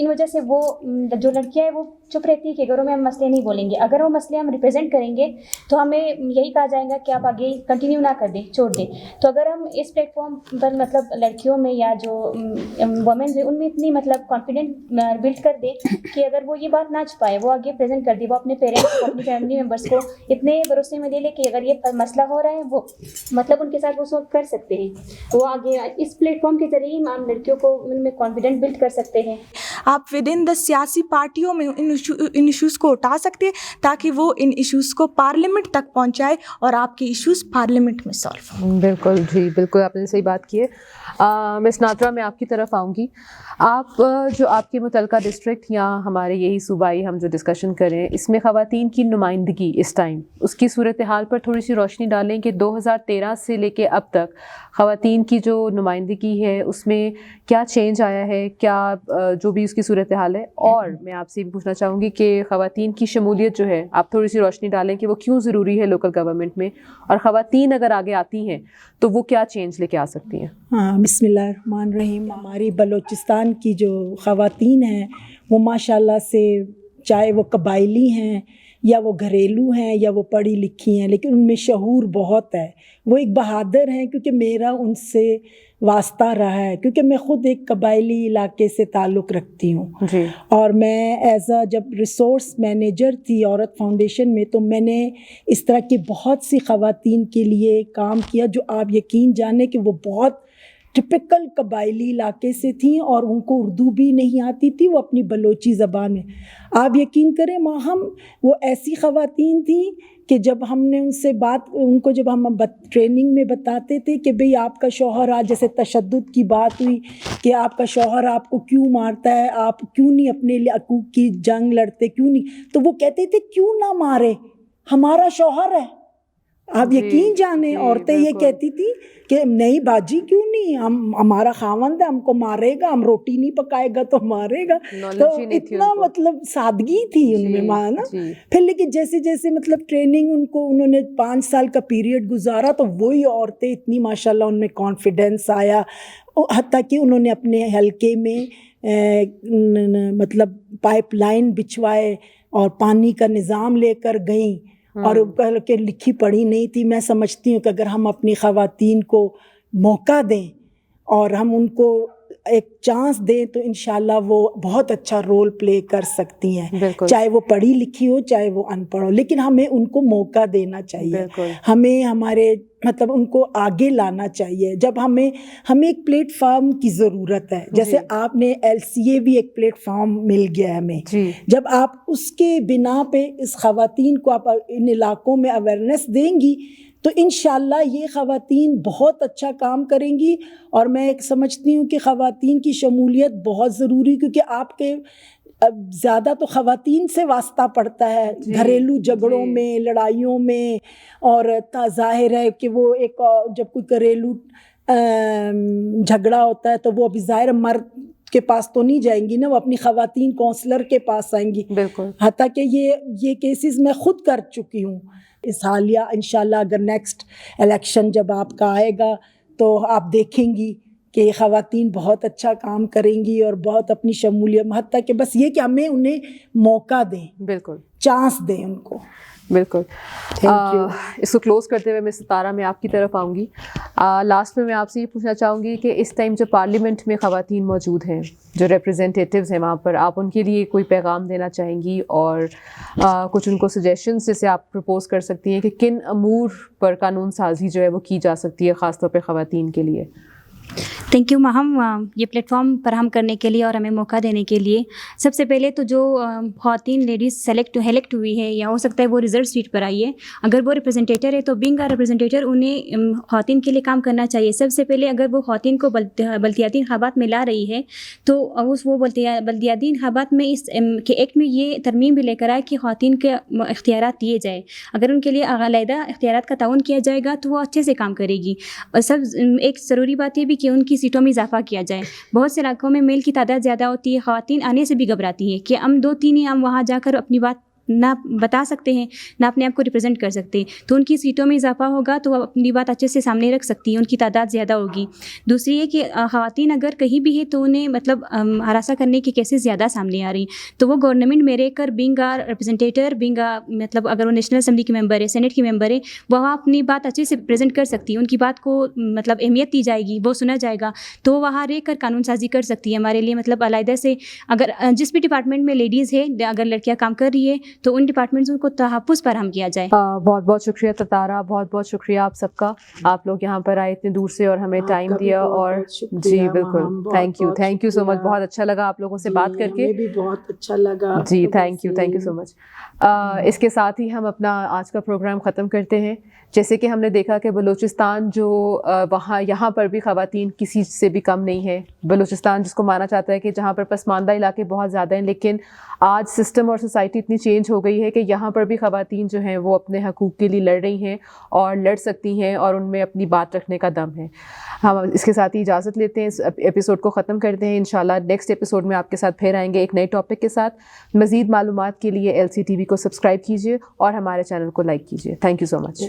ان وجہ سے وہ جو لڑکیاں ہیں وہ چپ رہتی ہے کہ گھروں میں ہم مسئلے نہیں بولیں گے. اگر وہ مسئلے ہم ریپرزینٹ کریں گے تو ہمیں یہی کہا جائے گا کہ آپ آگے کنٹینیو نہ کر دیں، چھوڑ دیں. تو اگر ہم اس پلیٹ فارم پر مطلب لڑکیوں میں یا جو وومنز ہیں ان میں اتنی مطلب کانفیڈنٹ بلڈ کر دیں کہ اگر وہ یہ بات نہ چھپائے، وہ آگے پریزنٹ کر دے، وہ اپنے پیرنٹس کو، اپنی فیملی ممبرس کو اتنے بھروسے میں لے لے کہ اگر یہ مسئلہ ہو رہا ہے وہ مطلب ان کے ساتھ وہ سولو کر سکتے ہیں. وہ آگے اس پلیٹ فارم کے ذریعے ہم لڑکیوں کو ان میں کانفیڈنٹ بلڈ کر سکتے ہیں. آپ ود ان دا سیاسی پارٹیوں میں ان ایشوز کو اٹھا سکتے ہیں تاکہ وہ ان ایشوز کو پارلیمنٹ تک پہنچائے اور آپ کے ایشوز پارلیمنٹ میں سالو ہوں. بالکل جی، بالکل آپ نے صحیح بات کی ہے. مس ناطرہ، میں آپ کی طرف آؤں گی. آپ جو آپ کے متعلقہ ڈسٹرکٹ یا ہمارے یہی صوبائی ہم جو ڈسکشن کریں اس میں خواتین کی نمائندگی اس ٹائم اس کی صورتحال پر تھوڑی سی روشنی ڈالیں کہ 2013 سے لے کے اب تک خواتین کی جو نمائندگی ہے اس میں کیا چینج آیا ہے، کیا جو بھی اس کی صورتحال ہے. اور میں آپ سے یہ پوچھنا چاہوں گی کہ خواتین کی شمولیت جو ہے آپ تھوڑی سی روشنی ڈالیں کہ وہ کیوں ضروری ہے لوکل گورنمنٹ میں، اور خواتین اگر آگے آتی ہیں تو وہ کیا چینج لے کے آ سکتی ہیں. ہاں، بسم اللہ الرحمن الرحیم. ہماری بلوچستان کی جو خواتین ہیں وہ ماشاءاللہ سے، چاہے وہ قبائلی ہیں یا وہ گھریلو ہیں یا وہ پڑھی لکھی ہیں، لیکن ان میں شعور بہت ہے. وہ ایک بہادر ہیں کیونکہ میرا ان سے واسطہ رہا ہے، کیونکہ میں خود ایک قبائلی علاقے سے تعلق رکھتی ہوں جی. اور میں جب ریسورس مینیجر تھی عورت فاؤنڈیشن میں تو میں نے اس طرح کی بہت سی خواتین کے لیے کام کیا جو آپ یقین جانیں کہ وہ بہت ٹپکل قبائلی علاقے سے تھیں اور ان کو اردو بھی نہیں آتی تھی، وہ اپنی بلوچی زبان میں. آپ یقین کریں وہ ایسی خواتین تھیں کہ جب ہم نے ان کو جب ہم ٹریننگ میں بتاتے تھے کہ بھئی آپ کا شوہر جیسے تشدد کی بات ہوئی کہ آپ کا شوہر آپ کو کیوں مارتا ہے، آپ کیوں نہیں اپنے لیے حقوق کی جنگ لڑتے، کیوں نہیں، تو وہ کہتے تھے کیوں نہ مارے، ہمارا شوہر ہے. آپ یقین جانیں عورتیں یہ کہتی تھی کہ نہیں باجی کیوں نہیں، ہمارا خاوند ہے، ہم کو مارے گا، ہم روٹی نہیں پکائے گا تو مارے گا. تو اتنا مطلب سادگی تھی ان میں نا. پھر لیکن جیسے جیسے مطلب ٹریننگ انہوں نے 5 سال کا پیریڈ گزارا تو وہی عورتیں اتنی ماشاءاللہ ان میں کانفیڈنس آیا، حتیٰ کہ انہوں نے اپنے حلقے میں مطلب پائپ لائن بچھوائے اور پانی کا نظام لے کر گئیں. اور کہ لکھی پڑھی نہیں تھی. میں سمجھتی ہوں کہ اگر ہم اپنی خواتین کو موقع دیں اور ہم ان کو ایک چانس دیں تو انشاءاللہ وہ بہت اچھا رول پلے کر سکتی ہیں، چاہے وہ پڑھی لکھی ہو چاہے وہ ان پڑھ ہو، لیکن ہمیں ان کو موقع دینا چاہیے. ہمیں ہمارے مطلب ان کو آگے لانا چاہیے. جب ہمیں ایک پلیٹ فارم کی ضرورت ہے، جیسے آپ نے LCA بھی ایک پلیٹ فارم مل گیا ہے ہمیں. جب آپ اس کے بنا پہ اس خواتین کو آپ ان علاقوں میں اویئرنیس دیں گی تو انشاءاللہ یہ خواتین بہت اچھا کام کریں گی. اور میں ایک سمجھتی ہوں کہ خواتین کی شمولیت بہت ضروری، کیونکہ آپ کے زیادہ تو خواتین سے واسطہ پڑتا ہے گھریلو جھگڑوں میں، لڑائیوں میں. اور ظاہر ہے کہ وہ ایک جب کوئی گھریلو جھگڑا ہوتا ہے تو وہ ابھی ظاہر مرد کے پاس تو نہیں جائیں گی نا، وہ اپنی خواتین کونسلر کے پاس آئیں گی. حتیٰ کہ یہ کیسز میں خود کر چکی ہوں اس حالیہ. انشاءاللہ اگر نیکسٹ الیکشن جب آپ کا آئے گا تو آپ دیکھیں گی کہ یہ خواتین بہت اچھا کام کریں گی اور بہت اپنی شمولیت، حتیٰ کہ بس یہ کہ ہمیں انہیں موقع دیں، بالکل چانس دیں ان کو. بالکل. اس کو کلوز کرتے ہوئے میں ستارہ میں آپ کی طرف آؤں گی. لاسٹ میں آپ سے یہ پوچھنا چاہوں گی کہ اس ٹائم جو پارلیمنٹ میں خواتین موجود ہیں، جو ریپرزینٹیٹیوز ہیں وہاں پر، آپ ان کے لیے کوئی پیغام دینا چاہیں گی اور کچھ ان کو سجیشنز جیسے آپ پرپوز کر سکتی ہیں کہ کن امور پر قانون سازی جو ہے وہ کی جا سکتی ہے خاص طور پہ خواتین کے لیے؟ تھینک یو مہم، یہ پلیٹ فارم فراہم کرنے کے لیے اور ہمیں موقع دینے کے لیے. سب سے پہلے تو جو خواتین لیڈیز سلیکٹ ہوئی ہے یا ہو سکتا ہے وہ ریزرو سیٹ پر آئی ہے، اگر وہ ریپرزنٹیٹر ہے تو بینگ اے ریپرزنٹیٹر انہیں خواتین کے لیے کام کرنا چاہیے. سب سے پہلے اگر وہ خواتین کو بلدیاتی انتخابات میں لا رہی ہے تو وہ بلدیاتی انتخابات میں اس کے ایکٹ میں یہ ترمیم بھی لے کر آئے کہ خواتین کے اختیارات دیے جائے. اگر ان کے لیے علیحدہ اختیارات کا تعاون کیا جائے گا تو وہ اچھے سے کام کرے گی. اور ایک ضروری بات یہ بھی کہ ان کی سیٹوں میں اضافہ کیا جائے. بہت سے علاقوں میں میل کی تعداد زیادہ ہوتی ہے، خواتین آنے سے بھی گھبراتی ہیں کہ ہم 2-3 ہی ہم وہاں جا کر اپنی بات نہ بتا سکتے ہیں نہ اپنے آپ کو ریپرزینٹ کر سکتے، تو ان کی سیٹوں میں اضافہ ہوگا تو وہ اپنی بات اچھے سے سامنے رکھ سکتی ہیں، ان کی تعداد زیادہ ہوگی۔ دوسری یہ کہ خواتین اگر کہیں بھی ہے تو انہیں مطلب ہراساں کرنے کے کیسز زیادہ سامنے آ رہی ہیں، تو وہ گورنمنٹ میں رہ کر بینگ ریپرزنٹیٹر مطلب اگر وہ نیشنل اسمبلی کی ممبر ہے، سینٹ کی ممبر ہے، وہاں اپنی بات اچھے سے پریزنٹ کر سکتی ہے، ان کی بات کو مطلب اہمیت دی جائے گی، وہ سنا جائے گا، تو وہ وہاں رہ کر قانون سازی کر سکتی ہے ہمارے لیے۔ مطلب علیحدہ سے اگر جس بھی ڈپارٹمنٹ میں لیڈیز ہے، اگر لڑکیاں کام کر رہی ہے تو ان ڈپارٹمنٹس کو تحفظ فراہم کیا جائے۔ بہت بہت شکریہ تتارا، بہت بہت شکریہ آپ سب کا، آپ لوگ یہاں پر آئے اتنے دور سے اور ہمیں ٹائم دیا، اور جی بالکل تھینک یو سو مچ، بہت اچھا لگا آپ لوگوں سے بات کر کے، ہمیں بھی بہت اچھا لگا جی تھینک یو سو مچ۔ اس کے ساتھ ہی ہم اپنا آج کا پروگرام ختم کرتے ہیں۔ جیسے کہ ہم نے دیکھا کہ بلوچستان جو یہاں پر بھی خواتین کسی سے بھی کم نہیں ہے، بلوچستان جس کو مانا جاتا ہے کہ جہاں پر پسماندہ علاقے بہت زیادہ ہیں، لیکن آج سسٹم اور سوسائٹی اتنی چینج ہو گئی ہے کہ یہاں پر بھی خواتین جو ہیں وہ اپنے حقوق کے لیے لڑ رہی ہیں اور لڑ سکتی ہیں، اور ان میں اپنی بات رکھنے کا دم ہے۔ ہم اس کے ساتھ ہی اجازت لیتے ہیں، اس ایپیسوڈ کو ختم کرتے ہیں۔ انشاءاللہ نیکسٹ ایپیسوڈ میں آپ کے ساتھ پھر آئیں گے ایک نئے ٹاپک کے ساتھ۔ مزید معلومات کے لیے LC TV کو سبسکرائب کیجیے اور ہمارے چینل کو لائک کیجیے۔ Thank you so much.